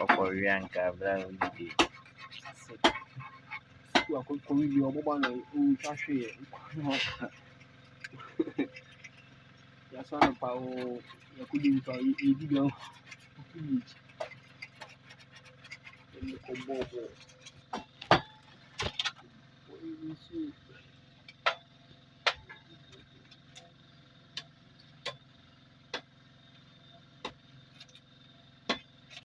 Okorianka Browndy. You could call your mobile who trashy. That's one of our you couldn't tell you video.